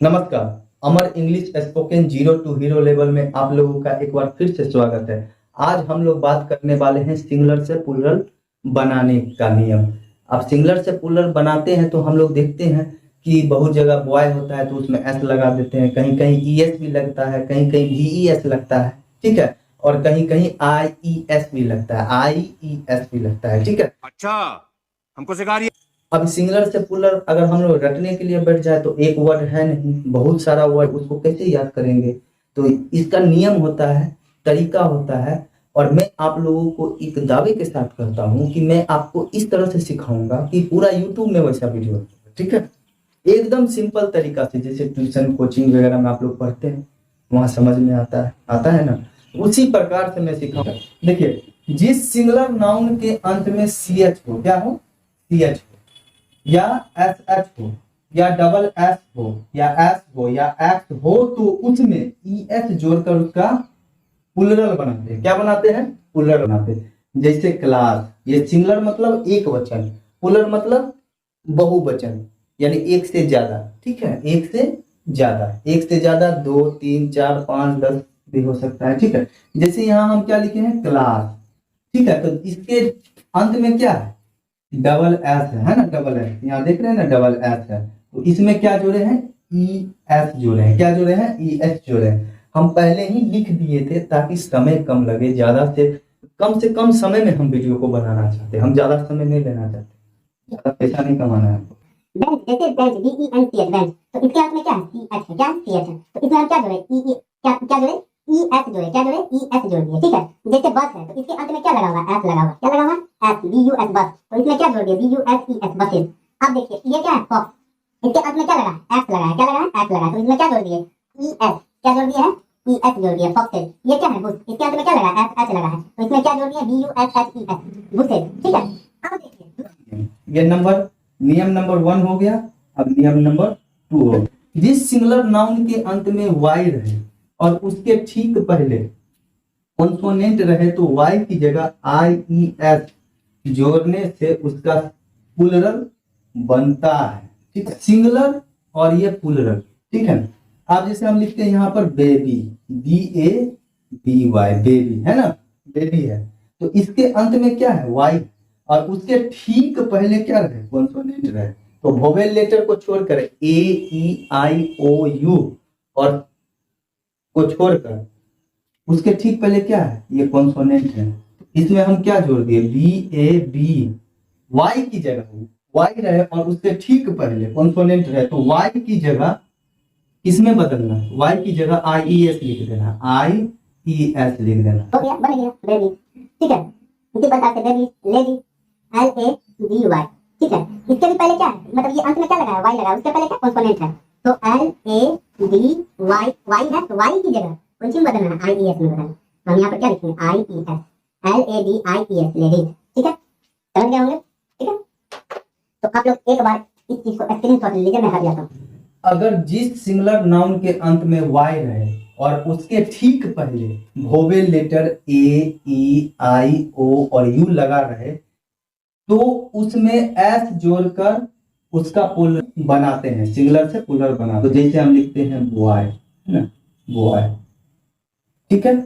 नमस्कार। Amar English spoken zero to hero level में आप लोगों का एक बार फिर से स्वागत है। आज हम लोग बात करने वाले हैं सिंगुलर से प्लूरल बनाने का नियम। अब सिंगुलर से प्लूरल बनाते हैं तो हम लोग देखते हैं कि बहुत जगह बॉय होता है तो उसमें एस लगा देते हैं, कहीं कहीं ई एस भी लगता है, कहीं कहीं भी ई एस लगता है, ठीक है, और कहीं कहीं आई ई एस भी लगता है, आई ई एस भी लगता है, ठीक है। अच्छा, हमको सिखा रही है। अब सिंगुलर से प्लूरल अगर हम लोग रटने के लिए बैठ जाए तो एक वर्ड है नहीं, बहुत सारा वर्ड, उसको कैसे याद करेंगे। तो इसका नियम होता है, तरीका होता है, और मैं आप लोगों को एक दावे के साथ कहता हूं कि मैं आपको इस तरह से सिखाऊंगा कि पूरा यूट्यूब में वैसा वीडियो होगा, ठीक है। एकदम सिंपल तरीका से, जैसे ट्यूशन कोचिंग वगैरह में आप लोग पढ़ते हैं वहां समझ में आता है ना, उसी प्रकार से मैं सिखाऊंगा। देखिए, जिस सिंगुलर नाउन के अंत में सी एच हो, क्या हो, सी एच या एस एच हो या डबल एस हो या एस हो या एक्स हो, तो उसमें ई एस जोड़कर उसका प्लूरल बनाते हैं। क्या बनाते हैं? प्लूरल बनाते हैं। जैसे क्लास, ये सिंगुलर मतलब एक वचन, प्लूरल मतलब बहुवचन, यानी एक से ज्यादा, ठीक है, एक से ज्यादा, एक से ज्यादा, दो तीन चार पांच दस भी हो सकता है, ठीक है। जैसे यहाँ हम क्या लिखे हैं, क्लास, ठीक है, तो इसके अंत में क्या है, डबल एस है ना, डबल एस, यहाँ देख रहे हैं ना, डबल एस है, तो इसमें क्या जोड़े हैं, ई एस जोड़े हैं। क्या जोड़े हैं? ई एस जोड़े हैं। हम पहले ही लिख दिए थे ताकि समय कम लगे, ज्यादा से कम समय में हम वीडियो को बनाना चाहते हैं, हम ज्यादा समय नहीं लेना चाहते, ज्यादा पैसा नहीं कमाना है। बेंच, जैसे bench, B E N C H, bench, तो इसके अंत में क्या है, सी एच है, क्या सी एच है, तो इसमें हम क्या जोड़े, ई ई क्या क्या जोड़े, ई एस जोड़े, क्या जोड़े, ई एस जोड़ दिए, ठीक है। जैसे बस है तो इसके अंत में क्या लगा हुआ है, एस लगा हुआ है, क्या लगा हुआ है, एस, बी यू एस, बस, तो इसमें क्या जोड़ दिया, B U S E S, buses. अब देखिए ये क्या है, फॉक्स, इसके अंत में क्या लगा है, एस लगा है, क्या लगा है, एस लगा है, तो इसमें क्या जोड़ दिए, ई एस, क्या जोड़ दिया है, ई एस जोड़ दिया, फॉक्सेस। ये क्या है, बुश, इसके अंत में क्या लगा है, एस एच लगा है, तो इसमें क्या जोड़ दिया, B U S H E S, bushes, ठीक है। अब देखिए ये नियम नंबर 1 हो गया। अब नियम नंबर 2 हो, जिस सिंगुलर नाउन के अंत में वाई रहे और उसके ठीक पहले कॉन्सोनेंट रहे तो वाई की जगह आई ई एस जोड़ने से उसका प्लूरल बनता है, ठीक है, सिंगुलर और ये प्लूरल, ठीक है। अब जैसे हम लिखते हैं यहाँ पर baby, B A B Y, baby है ना, बेबी है, तो इसके अंत में क्या है, वाई, और उसके ठीक पहले क्या रहे, कॉन्सोनेंट रहे, तो वोवेल लेटर को छोड़कर ए ई आई ओ यू और को छोड़कर उसके ठीक पहले क्या है, ये कॉन्सोनेंट है, इसमें हम क्या जोड़ दिए, बी ए बी, वाई की जगह वाई रहे और उसके ठीक पहले कॉन्सोनेंट रहे, तो वाई की जगह किसमें बदलना है, वाई की जगह आई ई एस लिख देना, आई ई एस लिख देना। हो गया, बन गया बेबी, ठीक है। इसी प्रकार से baby, lady, L A B Y, ठीक है। इसके भी पहले क्या है, मतलब ये अंत में क्या लगा है, वाई लगा है, उसके पहले क्या कॉन्सोनेंट है, तो L A B Y, Y है तो वाई की जगह कौन सी में बदलना है, आई ई एस में बदलना है। तो हम यहाँ पर क्या लिखेंगे, I E S, L A B I E S, ladies, ठीक है, समझ गए होंगे, ठीक है। तो आप लोग एक बार इस चीज को स्क्रीनशॉट ले लीजिए, मैं हट जाता हूँ। अगर जिस सिंगुलर नाउन के अंत में वाई रहे और उसके ठीक पहले वोवेल लेटर ए ई आई ओ और यू लगा रहे, तो उसमें एस जोड़कर उसका प्लूरल बनाते हैं, सिंगुलर से प्लूरल बनाते हैं। तो जैसे हम लिखते हैं बॉय, है ना, बॉय, ठीक है।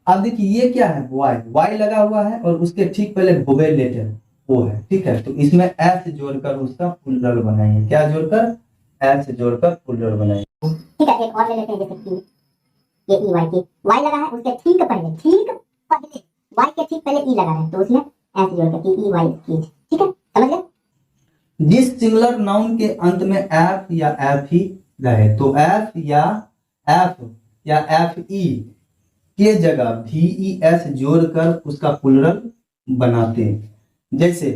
अब देखिए ये क्या है, वाई, वाई लगा हुआ है और उसके ठीक पहले वोवेल लेटर ओ है, ठीक है, तो इसमें एस जोड़कर उसका प्लूरल बनाएंगे। क्या जोड़कर? एस जोड़कर प्लूरल बनाएंगे। ठीक है, एक और ले लेते हैं, जैसे कि ये ई वाई की, वाई लगा है उसके ठीक पहले, वाई के ठीक पहले ई लगा है, तो उसमें एस जोड़कर की ई वाई की, ठीक है, समझ गए। जिस सिंगुलर नाउन के अंत में एफ या एफ ही रहे, तो एफ या एफ ई के जगह भी ई एस जोड़कर उसका प्लूरल बनाते हैं। जैसे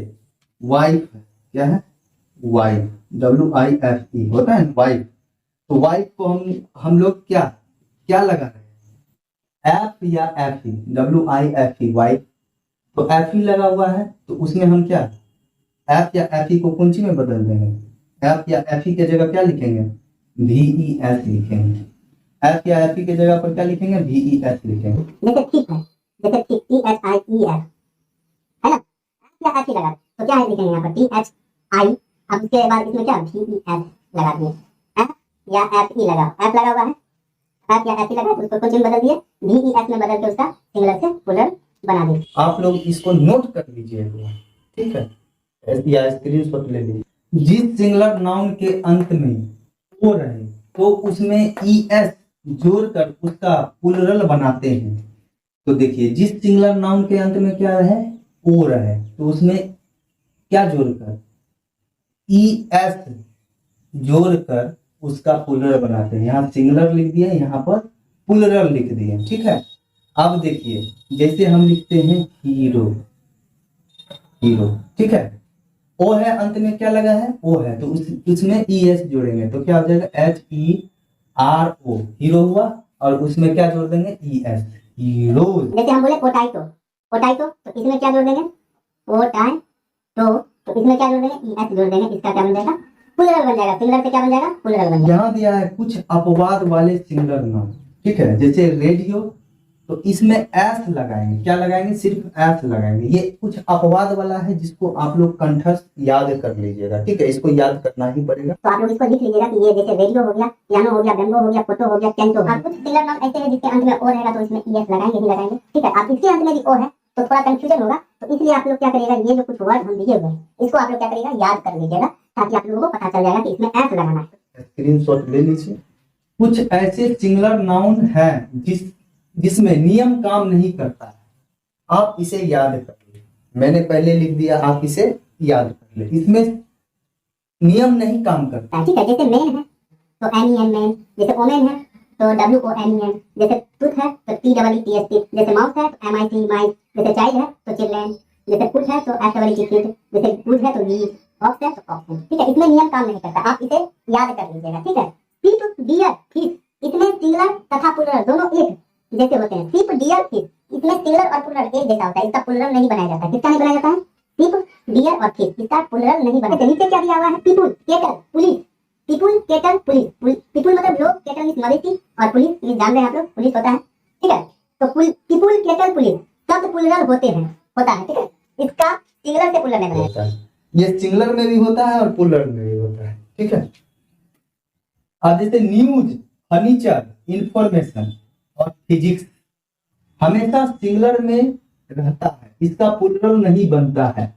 वाइफ, क्या है, wife, W I F E होता है वाइफ, तो वाइफ को हम लोग क्या क्या लगा रहे हैं, एफ या F E, W I F E, wife, तो एफ ई लगा हुआ है, तो उसमें हम क्या एफ या एफ ई को कौन सी में बदल देंगे, एफ या एफ ई के जगह क्या लिखेंगे, वी ई एस लिखेंगे। एफ या एफ ई के जगह पर क्या लिखेंगे, वी ई एस लिखेंगे। जैसे ठीक है, जैसे ठीक, T H I E S, है ना, एफ या एफ ई लगा तो क्या है, लिखेंगे यहाँ पर टी एच आई, अब उसके बाद इसमें क्या वी ई एस लगा दिए, एफ या एफ ई लगा, एफ लगा हुआ है, एफ या एफ ई लगा, उसको कुछ बदल दिए, वी ई एस में बदल के उसका सिंगुलर से प्लूरल बना दिए। आप लोग इसको नोट कर लीजिए, ठीक है, या स्क्रीनशॉट ले लीजिए। जिस सिंगुलर नाउन के अंत में ओ रहे तो उसमें ई एस जोड़कर उसका प्लूरल बनाते हैं। तो देखिए, जिस सिंगुलर नाउन के अंत में क्या है, ओ रहे, तो उसमें क्या जोड़कर, ई एस जोड़कर उसका प्लूरल बनाते हैं। यहाँ सिंगुलर लिख दिए, यहाँ पर प्लूरल लिख दिए, ठीक है। अब देखिए, जैसे हम लिखते हैं हीरो, हीरो, ठीक है, ओ है, अंत में क्या लगा है, ओ है, तो उसमें ई एस जोड़ेंगे तो क्या हो जाएगा, H E R O, hero हुआ, और उसमें क्या जोड़ देंगे, ई एस, हीरो। जैसे हम बोले पोटैटो, पोटैटो, तो इसमें क्या जोड़ देंगे, पोटैटो, तो इसमें क्या जोड़ देंगे, ई एस जोड़ देंगे, इसका क्या बन जाएगा, प्लूरल बन जाएगा, सिंगुलर से क्या बन जाएगा, प्लूरल बन जाएगा। यहाँ दिया है कुछ अपवाद वाले सिंगुलर नाउन, ठीक है, जैसे रेडियो, तो इसमें एस लगाएंगे, क्या लगाएंगे, सिर्फ एस लगाएंगे। ये कुछ अपवाद वाला है जिसको आप लोग कंठस्थ याद कर लीजिएगा, ठीक है, इसको याद करना ही पड़ेगा। तो आप लोग इसको लिख लीजिएगा कि ये जैसे रेडियो हो गया, पियानो हो गया, बेंगो हो गया, फोटो हो गया, कैंटो। आप कुछ सिंगुलर नाउन ऐसे हैं जिसके अंत में ओ रहेगा तो इसमें ई एस लगाएंगे ही लगाएंगे, ठीक है। आप इसके अंत में भी ओ है तो थोड़ा कंफ्यूजन होगा, तो इसलिए आप लोग क्या करिएगा, ये जो कुछ वर्ड हम दिए हुए हैं इसको आप लोग क्या करिएगा, याद कर लीजिएगा, ताकि आप लोगों को पता चल जाएगा कि इसमें एस लगाना है। स्क्रीनशॉट ले लीजिए। कुछ ऐसे सिंगुलर नाउन हैं जिसमें नियम काम नहीं करता है, आप इसे याद कर लीजिए। मैंने पहले लिख दिया, आप इसे याद कर ले, इसमें नियम नहीं काम करता, ठीक है। जैसे मेन है तो एन ई एन मैन, जैसे ओमेन है तो W O N E N, जैसे टूथ है तो T double E T S T, जैसे माउस है तो एम आई सी माइस, जैसे चाइल्ड है तो चिल्ड्रन, जैसे फुट है तो एफ डबल ई किड, जैसे वुड है तो वी, ऑक्स है तो ऑक्सन, ठीक है। इसमें नियम काम नहीं करता, आप इसे याद कर लीजिएगा, ठीक है। शीप, डियर, फिश, इसमें सिंगुलर तथा प्लूरल दोनों एक जैसे होते हैं। शीप, डियर, फिश, इसमें सिंगुलर और प्लूरल एक जैसा होता है, इसका प्लूरल नहीं बनाया जाता है। किसका नहीं बनाया जाता है, शीप, डियर और फिश, इसका प्लूरल नहीं बनाया। नीचे क्या दिया हुआ है, people, kettle, police, people, kettle, police, people मतलब लोग, केटल मींस मवेशी, और पुलिस मींस जान रहे हैं आप लोग, पुलिस होता है, ठीक है। तो पीपुल, केटल, पुलिस सब प्लूरल होते हैं, होता है, ठीक है। इसका सिंगुलर से प्लूरल नहीं बनाया होता है, ये सिंगुलर में भी होता है और प्लूरल में भी होता है, ठीक है। अब जैसे न्यूज, फर्नीचर, इंफॉर्मेशन और फिजिक्स हमेशा सिंगुलर में रहता है, इसका प्लूरल नहीं बनता है।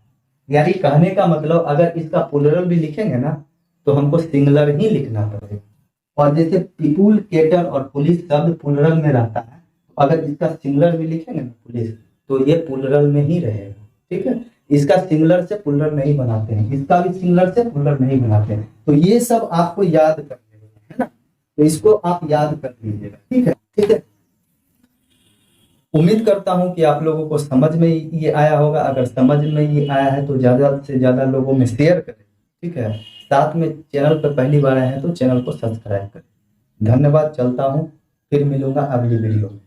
यानी कहने का मतलब, अगर इसका प्लूरल भी लिखेंगे ना तो हमको सिंगुलर ही लिखना पड़ेगा। और जैसे पीपुल, केटल और पुलिस शब्द प्लूरल में रहता है, तो अगर इसका सिंगुलर भी लिखेंगे ना पुलिस, तो ये प्लूरल में ही रहेगा, ठीक है। इसका सिंगुलर से प्लूरल नहीं बनाते हैं, इसका भी सिंगुलर से प्लूरल नहीं बनाते हैं। तो ये सब आपको याद कर लेना है ना, तो इसको आप याद कर लीजिएगा, ठीक है, ठीक है। उम्मीद करता हूं कि आप लोगों को समझ में ये आया होगा। अगर समझ में ये आया है तो ज्यादा से ज्यादा लोगों में शेयर करें, ठीक है। साथ में चैनल पर पहली बार आए हैं तो चैनल को सब्सक्राइब करें। धन्यवाद, चलता हूं, फिर मिलूंगा अगली वीडियो में।